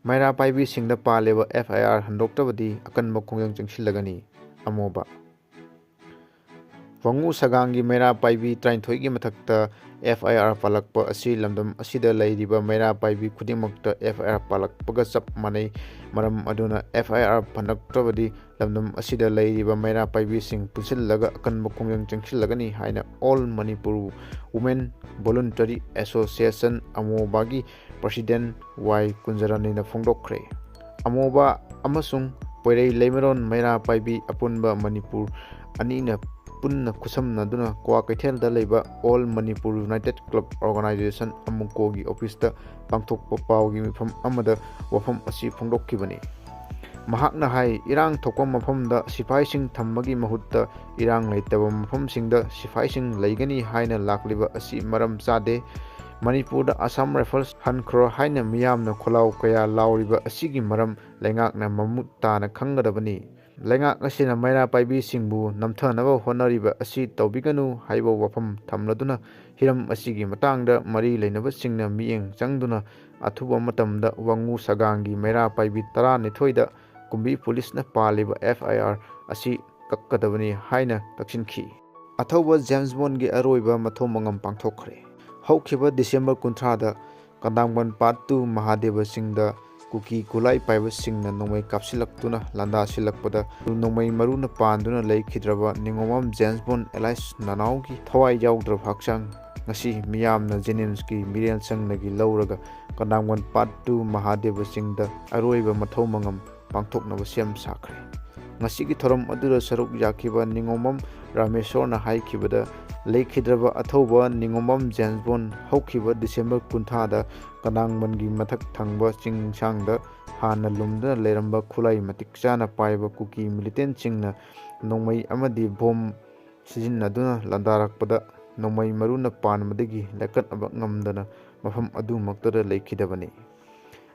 ꯃꯩꯔꯥ ꯄꯥꯏꯕꯤꯁꯤꯡꯗ ꯄꯥꯜꯂꯤꯕ FIR ꯍꯟꯗꯣꯛꯇꯕꯗꯤ ꯑꯀꯟꯕ ꯈꯣꯡꯖꯪ ꯆꯪꯁꯤꯜꯂꯒꯅꯤ꯫ ꯑꯃꯣꯕ ꯋꯥꯉꯨ ꯁꯒꯥꯡꯒꯤ ꯃꯩꯔꯥ ꯄꯥꯏꯕꯤ 39ꯒꯤ ꯃꯊꯛꯇ FIR ꯄꯥꯜꯂꯛꯄ ꯑꯁꯤ ꯂꯝꯗꯝ ꯑꯁꯤꯗ ꯂꯩꯔꯤꯕ ꯃꯩꯔꯥ ꯄꯥꯏꯕꯤ ꯈꯨꯗꯤꯡꯃꯛꯇ FIR ꯄꯥꯜꯂꯛꯄꯒ ꯆꯞ ꯃꯥꯟꯅꯩ꯫ ꯃꯔꯝ ꯑꯗꯨꯅ FIR ꯍꯟꯗꯣꯛꯇ꯭ꯔꯕꯗꯤ ꯂꯝꯗꯝ ꯑꯁꯤꯗ ꯂꯩꯔꯤꯕ ꯃꯩꯔꯥ ꯄꯥꯏꯕꯤꯁꯤꯡ ꯄꯨꯟꯁꯤꯜꯂꯒ ꯑꯀꯟꯕ ꯈꯣꯡꯖꯪ ꯆꯪꯁꯤꯜꯂꯒꯅꯤ ꯍꯥꯏꯅ all Manipur women voluntary association ꯑꯃꯣꯕꯒꯤ ꯄ꯭ꯔꯁꯤꯗꯦꯟꯠ ꯋꯥꯏ ꯀꯨꯟꯖꯔꯥꯅꯤꯅ ꯐꯣꯡꯗꯣꯛꯈ꯭ꯔꯦ꯫ ꯑꯃꯣꯕ ꯑꯃꯁꯨꯡ ꯄꯣꯏꯔꯩ ꯂꯩꯃꯔꯣꯟ ꯃꯩꯔꯥ ꯄꯥꯏꯕꯤ ꯑꯄꯨꯟꯕ ꯃꯅꯤꯄꯨꯔ ꯑꯅꯤꯅ ꯄꯨꯟꯅ ꯈꯨꯠꯁꯝꯅꯗꯨꯅ ꯀ꯭ꯋꯥꯀꯩꯊꯦꯜꯗ ꯂꯩꯕ all Manipur united club organisation ꯑꯃꯨꯀꯣꯒꯤ ꯑꯣꯐꯤꯁꯇ ꯄꯥꯡꯊꯣꯛꯄ ꯄꯥꯎꯒꯤ ꯃꯤꯐꯝ ꯑꯃꯗ ꯋꯥꯐꯝ ꯑꯁꯤ ꯐꯣꯡꯗꯣꯛꯈꯤꯕꯅꯤ꯫ ꯃꯍꯥꯛꯅ ꯍꯥꯏ ꯏꯔꯥꯡ ꯊꯣꯛꯄ ꯃꯐꯝꯗ ꯁꯤꯐꯥꯏꯁꯤꯡ ꯊꯝꯕꯒꯤ ꯃꯍꯨꯠꯇ ꯏꯔꯥꯡ ꯂꯩꯇꯕ ꯃꯐꯝꯁꯤꯡꯗ ꯁꯤꯐꯥꯏꯁꯤꯡ ꯂꯩꯒꯅꯤ ꯍꯥꯏꯅ ꯂꯥꯛꯂꯤꯕ ꯑꯁꯤ ꯃꯔꯝ ꯆꯥꯗꯦ꯫ ꯃꯅꯤꯄꯨꯔꯗ ꯑꯁꯥꯝ ꯔꯥꯏꯐꯜꯁ ꯍꯟꯈ꯭ꯔꯣ ꯍꯥꯏꯅ ꯃꯤꯌꯥꯝꯅ ꯈꯣꯜꯂꯥꯎ ꯀꯌꯥ ꯂꯥꯎꯔꯤꯕ ꯑꯁꯤꯒꯤ ꯃꯔꯝ ꯂꯩꯉꯥꯛꯅ ꯃꯃꯨꯠ ꯇꯥꯅ ꯈꯪꯒꯗꯕꯅꯤ꯫ ꯂꯩꯉꯥꯛ ꯑꯁꯤꯅ ꯃꯩꯔꯥ ꯄꯥꯏꯕꯤꯁꯤꯡꯕꯨ ꯅꯝꯊꯅꯕ ꯍꯣꯠꯅꯔꯤꯕ ꯑꯁꯤ ꯇꯧꯕꯤꯒꯅꯨ ꯍꯥꯏꯕ ꯋꯥꯐꯝ ꯊꯝꯂꯗꯨꯅ ꯍꯤꯔꯝ ꯑꯁꯤꯒꯤ ꯃꯇꯥꯡꯗ ꯃꯔꯤ ꯂꯩꯅꯕꯁꯤꯡꯅ ꯃꯤꯠꯌꯦꯡ ꯆꯪꯗꯨꯅ ꯑꯊꯨꯕ ꯃꯇꯝꯗ ꯋꯥꯉꯨ ꯁꯒꯥꯡꯒꯤ ꯃꯩꯔꯥ ꯄꯥꯏꯕꯤ 12ꯗ ꯀꯨꯝꯕꯤ ꯄꯨꯂꯤꯁꯅ ꯄꯥꯜꯂꯤꯕ FIR ꯑꯁꯤ ꯀꯛꯀꯗꯕꯅꯤ ꯍꯥꯏꯅ ꯇꯛꯁꯤꯟꯈꯤ꯫ ꯑꯊꯧꯕ ꯖꯦꯝꯁ ꯕꯣꯟꯒꯤ ꯑꯔꯣꯏꯕ ꯃꯊꯧ ꯃꯉꯝ ꯄꯥꯡꯊꯣꯛꯈ꯭ꯔꯦ꯫ ꯍꯧꯈꯤꯕ ꯗꯤꯁꯦꯝꯕꯔ 30ꯗ ꯀꯟꯗꯥꯡꯕꯟ ꯄꯥꯔꯠ 2 ꯃꯍꯥꯗꯦꯕ ꯆꯤꯡꯗ ꯀꯨꯀꯤ ꯈꯨꯠꯂꯥꯏ ꯄꯥꯏꯕꯁꯤꯡꯅ ꯅꯣꯡꯃꯩ ꯀꯥꯞꯁꯤꯜꯂꯛꯇꯨꯅ ꯂꯥꯟꯗꯥꯁꯤꯜꯂꯛꯄꯗ ꯅꯣꯡꯃꯩ ꯃꯔꯨꯅ ꯄꯥꯟꯗꯨꯅ ꯂꯩꯈꯤꯗ꯭ꯔꯕ ꯅꯤꯉꯣꯝꯕꯝ ꯖꯦꯝꯁ ꯕꯣꯟ ꯑꯦꯂꯥꯏꯁ ꯅꯅꯥꯎꯒꯤ ꯊꯋꯥꯏ ꯌꯥꯎꯗ꯭ꯔꯕ ꯍꯛꯆꯥꯡ ꯉꯁꯤ ꯃꯤꯌꯥꯝꯅ ꯖꯦꯅꯤꯝꯁꯀꯤ ꯃꯤꯔꯦꯜꯁꯪꯗꯒꯤ ꯂꯧꯔꯒ ꯀꯟꯗꯥꯡꯕꯟ ꯄꯥꯔꯠ 2 ꯃꯍꯥꯗꯦꯕ ꯆꯤꯡꯗ ꯑꯔꯣꯏꯕ ꯃꯊꯧ ꯃꯉꯝ ꯄꯥꯡꯊꯣꯛꯅꯕ ꯁꯦꯝ ꯁꯥꯈ꯭ꯔꯦ꯫ ꯉꯁꯤꯒꯤ ꯊꯧꯔꯝ ꯑꯗꯨꯗ ꯁꯔꯨꯛ ꯌꯥꯈꯤꯕ ꯅꯤꯉꯣꯝꯕꯝ ꯔꯥꯃꯦꯁꯣꯔꯅ ꯍꯥꯏꯈꯤꯕꯗ ꯂꯩꯈꯤꯗ꯭ꯔꯕ ꯑꯊꯧꯕ ꯅꯤꯉꯣꯝꯕꯝ ꯖꯦꯝꯁ ꯕꯣꯟ ꯍꯧꯈꯤꯕ ꯗꯤꯁꯦꯝꯕꯔ 30ꯗ ꯀꯟꯗꯥꯡꯕꯟꯒꯤ ꯃꯊꯛ ꯊꯪꯕ ꯆꯤꯡꯁꯥꯡꯗ ꯍꯥꯟꯅ ꯂꯨꯝꯗꯨꯅ ꯂꯩꯔꯝꯕ ꯈꯨꯠꯂꯥꯏ ꯃꯇꯤꯛ ꯆꯥꯅ ꯄꯥꯏꯕ ꯀꯨꯀꯤ ꯃꯤꯂꯤꯇꯦꯟꯠꯁꯤꯡꯅ ꯅꯣꯡꯃꯩ ꯑꯃꯗꯤ ꯕꯣꯝ ꯁꯤꯖꯤꯟꯅꯗꯨꯅ ꯂꯥꯟꯗꯥꯔꯛꯄꯗ ꯅꯣꯡꯃꯩ ꯃꯔꯨꯅ ꯄꯥꯟꯕꯗꯒꯤ ꯂꯥꯏꯀꯠꯅꯕ ꯉꯝꯗꯅ ꯃꯐꯝ ꯑꯗꯨꯃꯛꯇꯗ ꯂꯩꯈꯤꯗꯕꯅꯤ꯫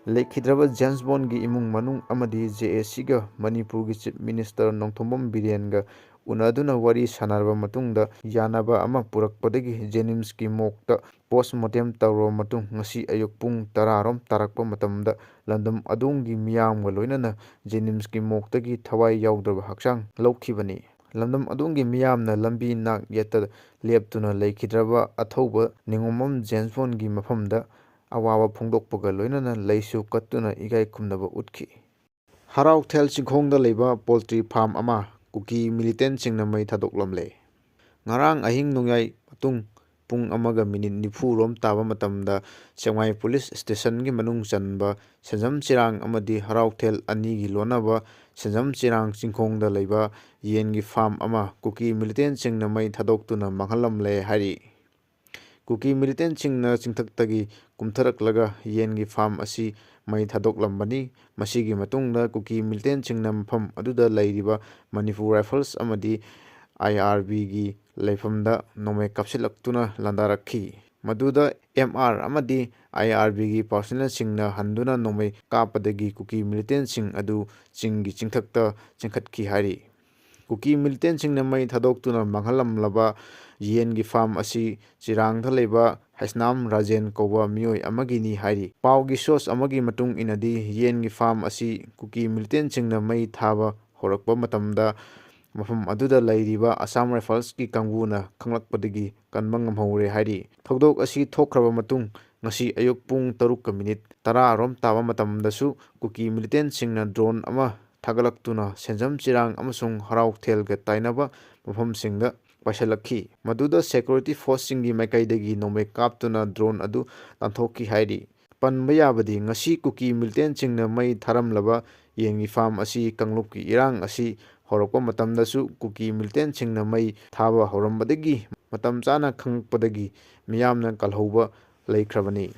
ꯂꯩꯈꯤꯗ꯭ꯔꯕ ꯖꯦꯝꯁ ꯕꯣꯟꯒꯤ ꯏꯃꯨꯡ ꯃꯅꯨꯡ ꯑꯃꯗꯤ JACꯒ ꯃꯅꯤꯄꯨꯔꯒꯤ ꯆꯤꯐ ꯃꯤꯅꯤꯁꯇꯔ ꯅꯣꯡꯊꯣꯝꯕꯝ ꯕꯤꯔꯦꯟꯒ ꯎꯅꯗꯨꯅ ꯋꯥꯔꯤ ꯁꯥꯅꯔꯕ ꯃꯇꯨꯡꯗ ꯌꯥꯅꯕ ꯑꯃ ꯄꯨꯔꯛꯄꯗꯒꯤ ꯖꯦꯅꯤꯝꯁꯀꯤ ꯃꯣꯔꯒꯇ ꯄꯣꯁꯠꯃꯣꯔꯇꯦꯝ ꯇꯧꯔꯕ ꯃꯇꯨꯡ ꯉꯁꯤ ꯑꯌꯨꯛ ꯄꯨꯡ 10 ꯇꯥꯔꯛꯄ ꯃꯇꯝꯗ ꯂꯝꯗꯝ ꯑꯗꯣꯝꯒꯤ ꯃꯤꯌꯥꯝꯒ ꯂꯣꯏꯅꯅ ꯖꯦꯅꯤꯝꯁꯀꯤ ꯃꯣꯔꯒꯇꯒꯤ ꯊꯋꯥꯏ ꯌꯥꯎꯗ꯭ꯔꯕ ꯍꯛꯆꯥꯡ ꯂꯧꯈꯤꯕꯅꯤ꯫ ꯂꯝꯗꯝ ꯑꯗꯣꯝꯒꯤ ꯃꯤꯌꯥꯝꯅ ꯂꯝꯕꯤ ꯅꯥꯛ ꯌꯦꯠꯇ ꯂꯦꯞꯇꯨꯅ ꯂꯩꯈꯤꯗ꯭ꯔꯕ ꯑꯊꯧꯕ ꯅꯤꯉꯣꯝꯕꯝ ꯖꯦꯝꯁ ꯕꯣꯟꯒꯤ ꯃꯐꯝꯗ ꯑꯋꯥꯕ ꯐꯣꯡꯗꯣꯛꯄꯒ ꯂꯣꯏꯅꯅ ꯂꯩꯁꯨ ꯀꯠꯇꯨꯅ ꯏꯀꯥꯏ ꯈꯨꯝꯅꯕ ꯎꯠꯈꯤ꯫ ꯍꯔꯥꯎꯊꯦꯜ ꯆꯤꯡꯈꯣꯡꯗ ꯂꯩꯕ ꯄꯣꯜꯇ꯭ꯔꯤ ꯐꯥꯔꯝ ꯑꯃ ꯀꯨꯀꯤ ꯃꯤꯂꯤꯇꯦꯟꯠꯁꯤꯡꯅ ꯃꯩ ꯊꯥꯗꯣꯛꯂꯝꯂꯦ꯫ ꯉꯔꯥꯡ ꯑꯍꯤꯡ ꯅꯣꯡꯌꯥꯏ ꯃꯇꯨꯡ ꯄꯨꯡ 1:40 ꯔꯣꯝ ꯇꯥꯕ ꯃꯇꯝꯗ ꯁꯦꯛꯃꯥꯏ ꯄꯨꯂꯤꯁ ꯁ꯭ꯇꯦꯁꯟꯒꯤ ꯃꯅꯨꯡ ꯆꯟꯕ ꯁꯦꯟꯖꯝ ꯆꯦꯔꯥꯡ ꯑꯃꯗꯤ ꯍꯔꯥꯎꯊꯦꯜ ꯑꯅꯤꯒꯤ ꯂꯣꯟꯅꯕ ꯁꯦꯟꯖꯝ ꯆꯦꯔꯥꯡ ꯆꯤꯡꯈꯣꯡꯗ ꯂꯩꯕ ꯌꯦꯟꯒꯤ ꯐꯥꯔꯝ ꯑꯃ ꯀꯨꯀꯤ ꯃꯤꯂꯤꯇꯦꯟꯠꯁꯤꯡꯅ ꯃꯩ ꯊꯥꯗꯣꯛꯇꯨꯅ ꯃꯥꯡꯍꯜꯂꯝꯂꯦ ꯍꯥꯏꯔꯤ꯫ ꯀꯨꯀꯤ ꯃꯤꯂꯤꯇꯦꯟꯠꯁꯤꯡꯅ ꯆꯤꯡꯊꯛꯇꯒꯤ ꯀꯨꯝꯊꯔꯛꯂꯒ ꯌꯦꯟꯒꯤ ꯐꯥꯔꯝ ꯑꯁꯤ ꯃꯩ ꯊꯥꯗꯣꯛꯂꯝꯕꯅꯤ꯫ ꯃꯁꯤꯒꯤ ꯃꯇꯨꯡꯗ ꯀꯨꯀꯤ ꯃꯤꯂꯤꯇꯦꯟꯠꯁꯤꯡꯅ ꯃꯐꯝ ꯑꯗꯨꯗ ꯂꯩꯔꯤꯕ ꯃꯅꯤꯄꯨꯔ ꯔꯥꯏꯐꯜꯁ ꯑꯃꯗꯤ IRBꯒꯤ ꯂꯩꯐꯝꯗ ꯅꯣꯡꯃꯩ ꯀꯥꯞꯁꯤꯜꯂꯛꯇꯨꯅ ꯂꯥꯟꯗꯥꯔꯛꯈꯤ꯫ ꯃꯗꯨꯗ MR ꯑꯃꯗꯤ IRBꯒꯤ ꯄꯥꯔꯁꯣꯅꯦꯜꯁꯤꯡꯅ ꯍꯟꯗꯨꯅ ꯅꯣꯡꯃꯩ ꯀꯥꯞꯄꯗꯒꯤ ꯀꯨꯀꯤ ꯃꯤꯂꯤꯇꯦꯟꯠꯁꯤꯡ ꯑꯗꯨ ꯆꯤꯡꯒꯤ ꯆꯤꯡꯊꯛꯇ ꯆꯦꯟꯈꯠꯈꯤ ꯍꯥꯏꯔꯤ꯫ ꯀꯨꯀꯤ ꯃꯤꯂꯤꯇꯦꯟꯠꯁꯤꯡꯅ ꯃꯩ ꯊꯥꯗꯣꯛꯇꯨꯅ ꯃꯥꯡꯍꯜꯂꯝꯂꯕ ꯌꯦꯟꯒꯤ ꯐꯥꯔꯝ ꯑꯁꯤ ꯆꯤꯔꯥꯡꯗ ꯂꯩꯕ ꯍꯩꯁꯅꯥꯝ ꯔꯥꯖꯦꯟ ꯀꯧꯕ ꯃꯤꯑꯣꯏ ꯑꯃꯒꯤꯅꯤ ꯍꯥꯏꯔꯤ꯫ ꯄꯥꯎꯒꯤ ꯁꯣꯔꯁ ꯑꯃꯒꯤ ꯃꯇꯨꯡ ꯏꯟꯅꯗꯤ ꯌꯦꯟꯒꯤ ꯐꯥꯔꯝ ꯑꯁꯤ ꯀꯨꯀꯤ ꯃꯤꯂꯤꯇꯦꯟꯠꯁꯤꯡꯅ ꯃꯩ ꯊꯥꯕ ꯍꯧꯔꯛꯄ ꯃꯇꯝꯗ ꯃꯐꯝ ꯑꯗꯨꯗ ꯂꯩꯔꯤꯕ ꯑꯁꯥꯝ ꯔꯥꯏꯐꯜꯁꯀꯤ ꯀꯥꯡꯕꯨꯅ ꯈꯪꯂꯛꯄꯗꯒꯤ ꯀꯟꯕ ꯉꯝꯍꯧꯔꯦ ꯍꯥꯏꯔꯤ꯫ ꯊꯧꯗꯣꯛ ꯑꯁꯤ ꯊꯣꯛꯈ꯭ꯔꯕ ꯃꯇꯨꯡ ꯉꯁꯤ ꯑꯌꯨꯛ ꯄꯨꯡ 10:10 ꯔꯣꯝ ꯇꯥꯕ ꯃꯇꯝꯗꯁꯨ ꯀꯨꯀꯤ ꯃꯤꯂꯤꯇꯦꯟꯠꯁꯤꯡꯅ ꯗ꯭ꯔꯣꯟ ꯑꯃ ꯊꯥꯒꯠꯂꯛꯇꯨꯅ ꯁꯦꯟꯖꯝ ꯆꯦꯔꯥꯡ ꯑꯃꯁꯨꯡ ꯍꯔꯥꯎꯊꯦꯜꯒ ꯇꯥꯏꯅꯕ ꯃꯐꯝꯁꯤꯡꯗ ꯄꯥꯏꯁꯤꯜꯂꯛꯈꯤ꯫ ꯃꯗꯨꯗ ꯁꯦꯀ꯭ꯌꯨꯔꯤꯇꯤ ꯐꯣꯔꯁꯁꯤꯡꯒꯤ ꯃꯥꯏꯀꯩꯗꯒꯤ ꯅꯣꯡꯃꯩ ꯀꯥꯞꯇꯨꯅ ꯗ꯭ꯔꯣꯟ ꯑꯗꯨ ꯇꯥꯟꯊꯣꯛꯈꯤ ꯍꯥꯏꯔꯤ꯫ ꯄꯟꯕ ꯌꯥꯕꯗꯤ ꯉꯁꯤ ꯀꯨꯀꯤ ꯃꯤꯂꯤꯇꯦꯟꯠꯁꯤꯡꯅ ꯃꯩ ꯊꯥꯔꯝꯂꯕ ꯌꯦꯟꯒꯤ ꯐꯥꯔꯝ ꯑꯁꯤ ꯀꯥꯡꯂꯨꯞꯀꯤ ꯏꯔꯥꯡ ꯑꯁꯤ ꯍꯧꯔꯛꯄ ꯃꯇꯝꯗꯁꯨ ꯀꯨꯀꯤ ꯃꯤꯂꯤꯇꯦꯟꯠꯁꯤꯡꯅ ꯃꯩ ꯊꯥꯕ ꯍꯧꯔꯝꯕꯗꯒꯤ ꯃꯇꯝ ꯆꯥꯅ ꯈꯪꯂꯛꯄꯗꯒꯤ ꯃꯤꯌꯥꯝꯅ ꯀꯜꯍꯧꯕ ꯂꯩꯈ꯭ꯔꯕꯅꯤ꯫